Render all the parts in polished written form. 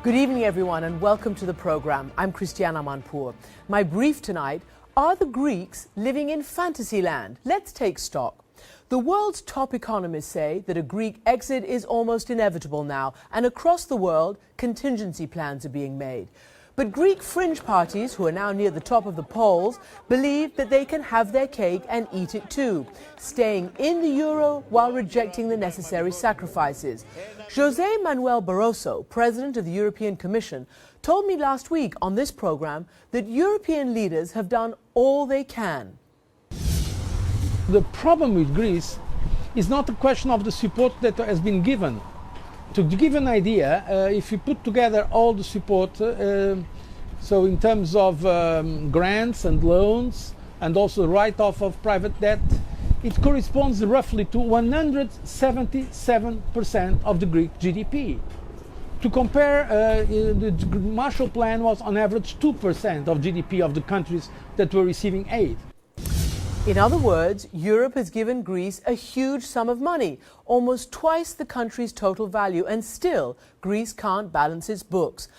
Good evening, everyone, and welcome to the program. I'm Christiana Manpour. My brief tonight, are the Greeks living in fantasy land? Let's take stock. The world's top economists say that a Greek exit is almost inevitable now, and across the world, contingency plans are being made. But Greek fringe parties, who are now near the top of the polls, believe that they can have their cake and eat it too, staying in the euro while rejecting the necessary sacrifices. José Manuel Barroso, president of the European Commission, told me last week on this program that European leaders have done all they can. The problem with Greece is not a question of the support that has been given. To give an idea, if you put together all the support, so in terms of grants and loans and also write-off of private debt, it corresponds roughly to 177% of the Greek GDP. To compare, the Marshall Plan was on average 2% of GDP of the countries that were receiving aid. In other words, Europe has given Greece a huge sum of money, almost twice the country's total value, and still Greece can't balance its books.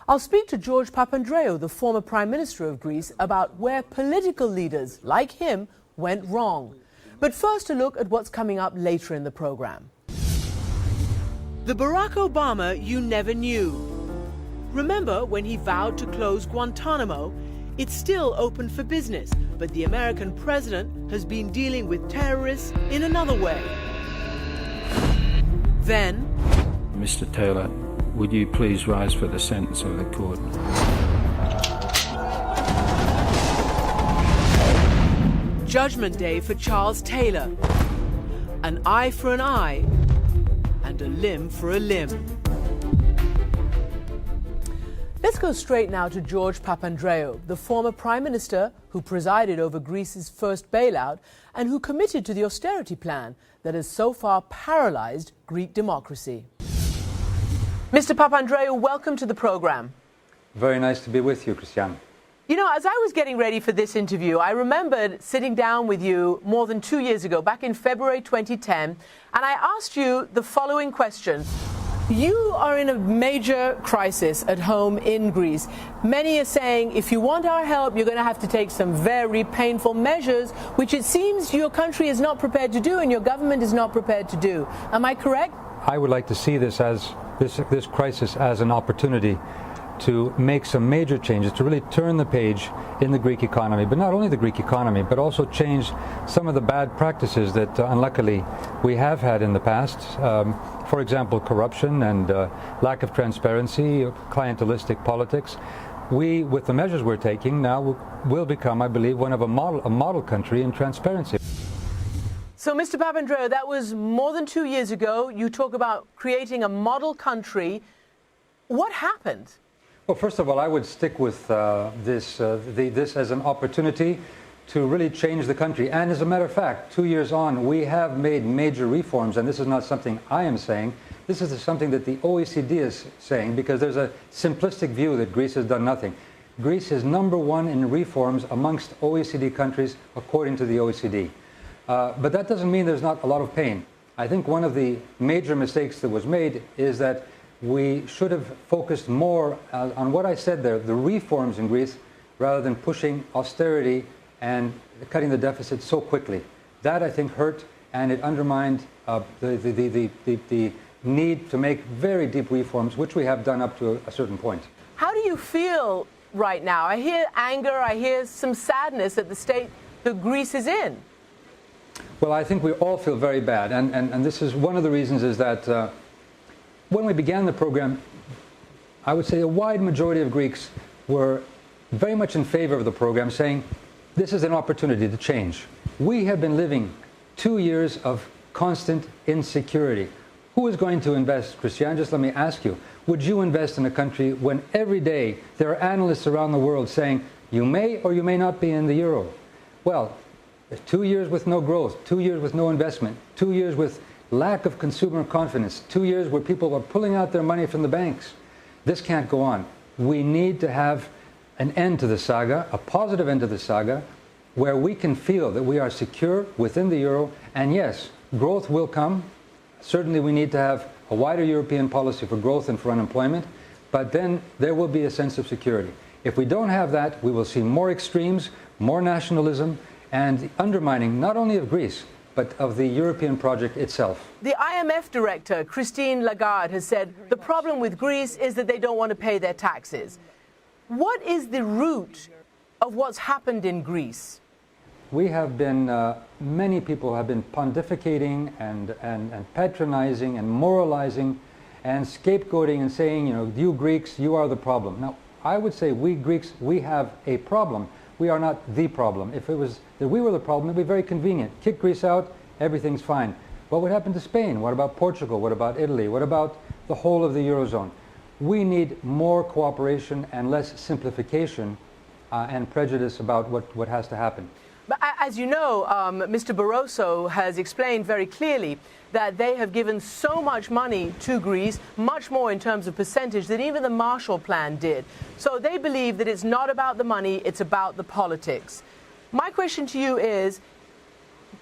I'll speak to George Papandreou, the former Prime Minister of Greece, about where political leaders like him went wrong. But first, a look at what's coming up later in the program. The Barack Obama you never knew. Remember when he vowed to close Guantanamo? It's still open for business, but the American president has been dealing with terrorists in another way. Then, Mr. Taylor, would you please rise for the sentence of the court? Judgment Day for Charles Taylor. An eye for an eye and a limb for a limb. Let's go straight now to George Papandreou, the former Prime Minister who presided over Greece's first bailout and who committed to the austerity plan that has so far paralyzed Greek democracy. Mr. Papandreou, welcome to the program. Very nice to be with you, Christian. You know, as I was getting ready for this interview, I remembered sitting down with you more than 2 years ago, back in February 2010, and I asked you the following question. You are in a major crisis at home in Greece. Many are saying if you want our help, you're going to have to take some very painful measures, which it seems your country is not prepared to do and your government is not prepared to do. Am I correct? I would like to see this crisis as an opportunity to make some major changes, to really turn the page in the Greek economy, but not only the Greek economy, but also change some of the bad practices that unluckily we have had in the past. For example, corruption and lack of transparency, clientelistic politics. We, with the measures we're taking now, will become, I believe, one of a model country in transparency. So, Mr. Papandreou, that was more than 2 years ago. You talk about creating a model country. What happened? Well, first of all, I would stick with this as an opportunity to really change the country. And as a matter of fact, 2 years on, we have made major reforms. And this is not something I am saying. This is something that the OECD is saying, because there's a simplistic view that Greece has done nothing. Greece is #1 in reforms amongst OECD countries, according to the OECD. But that doesn't mean there's not a lot of pain. I think one of the major mistakes that was made is that we should have focused more on what I said there, the reforms in Greece, rather than pushing austerity and cutting the deficit so quickly. That, I think, hurt, and it undermined the need to make very deep reforms, which we have done up to a certain point. How do you feel right now? I hear anger, I hear some sadness at the state that Greece is in. Well, I think we all feel very bad, and this is one of the reasons is that when we began the program, I would say a wide majority of Greeks were very much in favor of the program, saying this is an opportunity to change. We have been living 2 years of constant insecurity. Who is going to invest, Christian? Just let me ask you, would you invest in a country when every day there are analysts around the world saying you may or you may not be in the euro? Well, 2 years with no growth, 2 years with no investment, 2 years with lack of consumer confidence, 2 years where people are pulling out their money from the banks. This can't go on. We need to have an end to the saga, a positive end to the saga, where we can feel that we are secure within the euro. And yes, growth will come. Certainly we need to have a wider European policy for growth and for unemployment. but then there will be a sense of security. If we don't have that, we will see more extremes, more nationalism, and the undermining not only of Greece, but of the European project itself. The IMF director, Christine Lagarde, has said the problem with Greece is that they don't want to pay their taxes. What is the root of what's happened in Greece? We have been, many people have been pontificating and patronizing and moralizing and scapegoating and saying, you Greeks, you are the problem. Now, I would say we Greeks, we have a problem. We are not the problem. If it was that we were the problem, it would be very convenient. Kick Greece out, everything's fine. What would happen to Spain? What about Portugal? What about Italy? What about the whole of the Eurozone? We need more cooperation and less simplification and prejudice about what has to happen. But as you know, Mr. Barroso has explained very clearly that they have given so much money to Greece, much more in terms of percentage than even the Marshall Plan did. So they believe that it's not about the money, it's about the politics. My question to you is,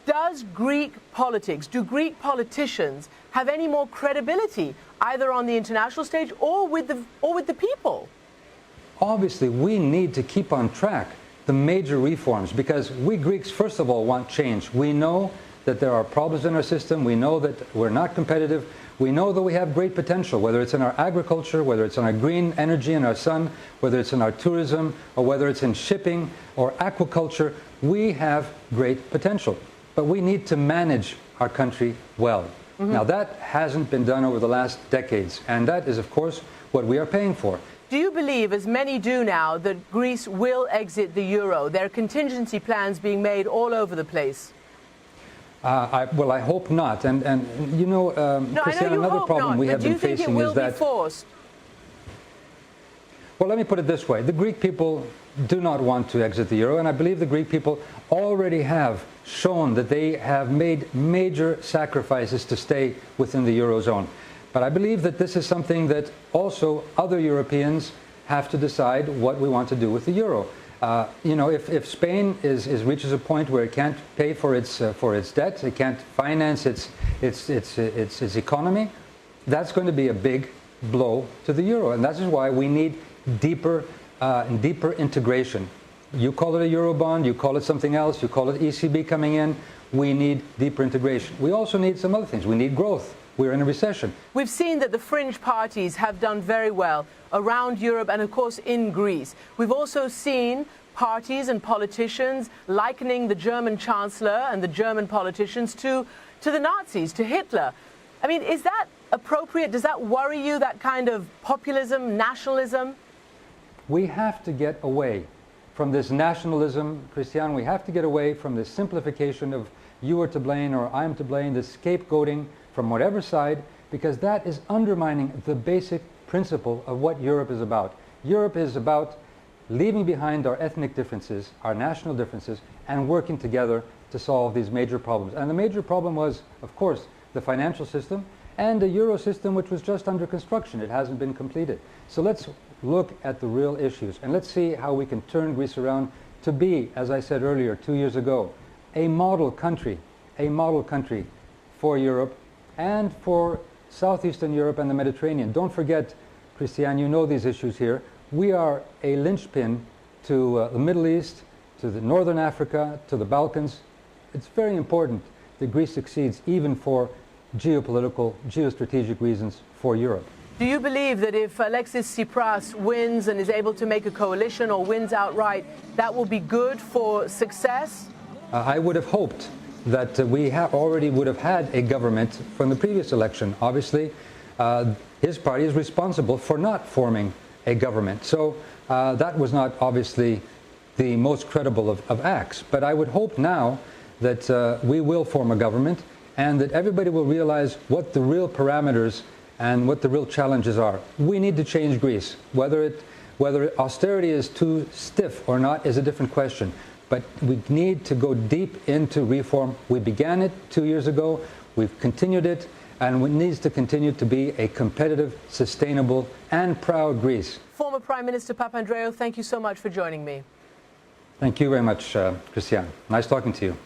does Greek politics, do Greek politicians have any more credibility, either on the international stage or with the people? Obviously, we need to keep on track the major reforms, because we Greeks, first of all, want change. We know that there are problems in our system. We know that we're not competitive. We know that we have great potential, whether it's in our agriculture, whether it's in our green energy and our sun, whether it's in our tourism, or whether it's in shipping or aquaculture. We have great potential, but we need to manage our country well. Now, that hasn't been done over the last decades, and that is, of course, what we are paying for. Do you believe, as many do now, that Greece will exit the euro? There are contingency plans being made all over the place. Well, I hope not. And Christian, another problem we have been facing is that. Well, let me put it this way. The Greek people do not want to exit the euro, and I believe the Greek people already have shown that they have made major sacrifices to stay within the eurozone. But I believe that this is something that also other Europeans have to decide what we want to do with the euro. If Spain reaches a point where it can't pay for its debt, it can't finance its economy, that's going to be a big blow to the euro, and that is why we need deeper integration. You call it a Eurobond, you call it something else, you call it ECB coming in. We need deeper integration. We also need some other things. We need growth. We're in a recession. We've seen that the fringe parties have done very well around Europe and, of course, in Greece. We've also seen parties and politicians likening the German Chancellor and the German politicians to the Nazis, to Hitler. I mean, is that appropriate? Does that worry you, that kind of populism, nationalism? We have to get away from this nationalism, Christian. We have to get away from this simplification of you are to blame or I'm to blame, this scapegoating from whatever side, because that is undermining the basic principle of what Europe is about. Europe is about leaving behind our ethnic differences, our national differences, and working together to solve these major problems. And the major problem was, of course, the financial system and the euro system, which was just under construction. It hasn't been completed. So let's look at the real issues, and let's see how we can turn Greece around to be, as I said earlier, 2 years ago, a model country for Europe and for Southeastern Europe and the Mediterranean. Don't forget, Christian, you know these issues here. We are a linchpin to the Middle East, to the Northern Africa, to the Balkans. It's very important that Greece succeeds even for geopolitical, geostrategic reasons for Europe. Do you believe that if Alexis Tsipras wins and is able to make a coalition or wins outright, that will be good for success? I would have hoped that we already would have had a government from the previous election. Obviously, his party is responsible for not forming a government. So that was not obviously the most credible of acts. But I would hope now that we will form a government and that everybody will realize what the real parameters and what the real challenges are. We need to change Greece. Whether austerity is too stiff or not is a different question. But we need to go deep into reform. We began it 2 years ago. We've continued it. And it needs to continue to be a competitive, sustainable, and proud Greece. Former Prime Minister Papandreou, thank you so much for joining me. Thank you very much, Christian. Nice talking to you.